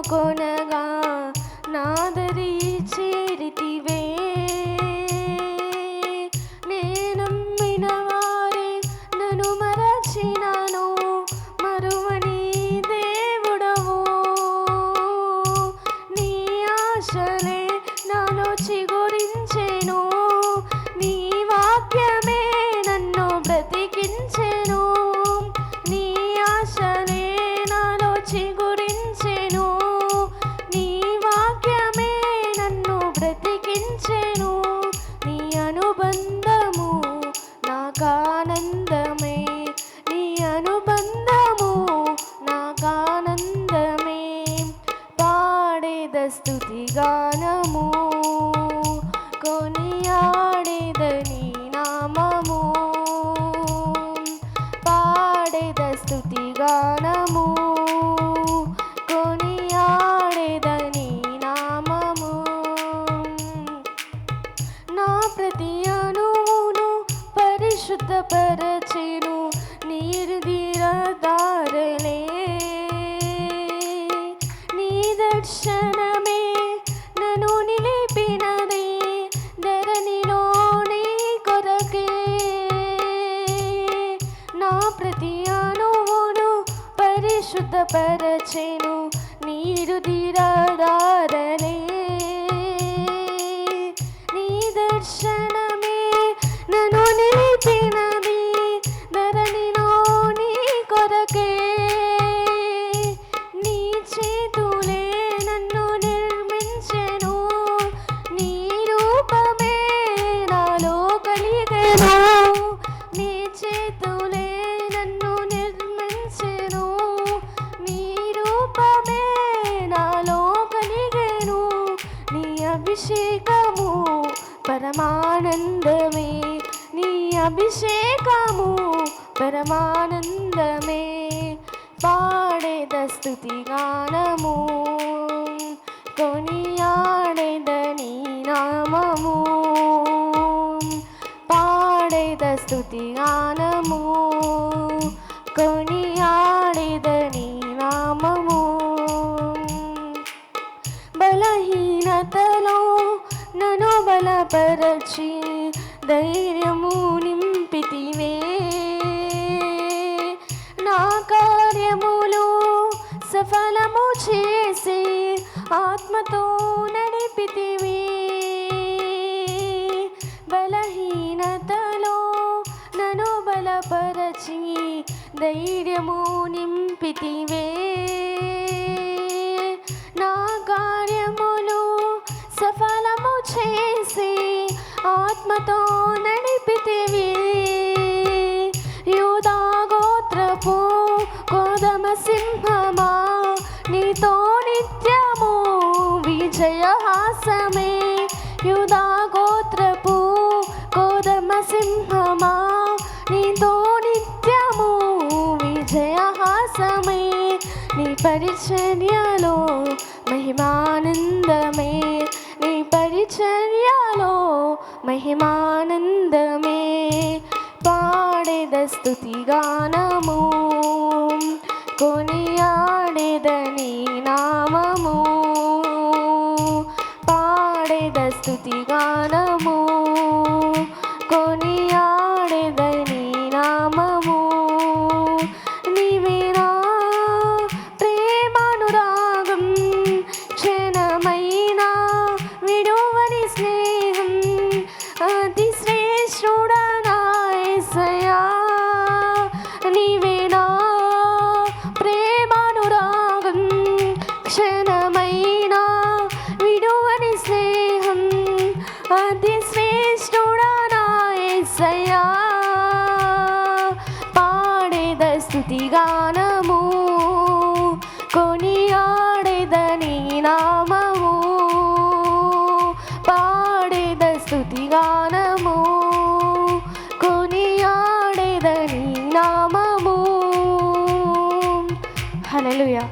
కొనగా నాదరి చేరితివే. నేనమ్మిన వారే నన్ను మరచినను, మరువని దేవుడవు. నీ ఆశలే నాలో చిగురించెను, నీ వాక్యమే నన్ను బ్రతికించెను. నీ ఆశలే నాలో చిగురించెను, నీ వాక్యమే నన్ను బ్రతికించెను. నీ అనుబంధము నాకానందమే, నీ అనుబంధము నాకానందమే. పాడేద స్తుతి గానము, కొనియాడేద నీ నామము. పాడేద స్తుతి గానము, కొనియాడేద నీ నామము. నా ప్రతి అణువును పరిశుద్ధపరచెను నీ హృదయదారలే. నీ దర్శనమే నన్ను నిలిపినదే, ధరణిలో నీ కొరకే. నా ప్రతి అణువును పరిశుద్ధపరచెను నీ హృదయదారలే. నీ దర్శనమే నన్ను నిలిపినది, ధరణిలో నీ కొరకే. నీ చేతులే నన్ను నిర్మించెను, నీ రూపమే నాలో కలిగెను. నీ చేతులే నన్ను నిర్మించెను, నీ రూపమే నాలో కలిగెను. నీ అభిషేకము పరమానందమే, నీ అభిషేకము పరమానందమే. పాడేద స్తుతి గానము, కొనియాడేద నీ నామము. పాడేద స్తుతి గానము, కొనియాడేద నీ నామము. బలహీనతలో నన్ను బలపరచి ధైర్యము నింపితివే. నా కార్యములు సఫలము చేసి ఆత్మతో నడిపితివే. బలహీనతలో నన్ను బలపరచి ధైర్యము నింపితివే. నా కార్యములు సఫలము చేసి ఆత్మతో నడిపితివే. యూదా గోత్రపు కోదమ సింహమా, నీతో నిత్యము విజయహాసమే. యూదా గోత్రపు కోదమ సింహమా, నీతో నిత్యము విజయహాసమే. నీ పరిచర్యలో మహిమానందమే, నీ పరిచర్యలో మహిమానందమే. పాడేద స్తుతి గానము, కొనియాడేద నీ నామము. పాడేద స్తుతి గానము, కొనియాడేద నీ నామము. నీవే నా ప్రేమానురాగం, క్షణమైనా విడువని స్నేహం. అతి శ్రేష్ఠుడా నా యేసయ్యా, నీవే నా ప్రేమానురాగం, క్షణమైనా విడువని స్నేహం. అతి శ్రేష్ఠుడా నా యేసయ్యా. పాడేద స్తుతి గానము, కొనియాడేద నీ నామము. పాడేద స్తుతి గానము, కొనియాడేద నీ నామము. హల్లెలూయా.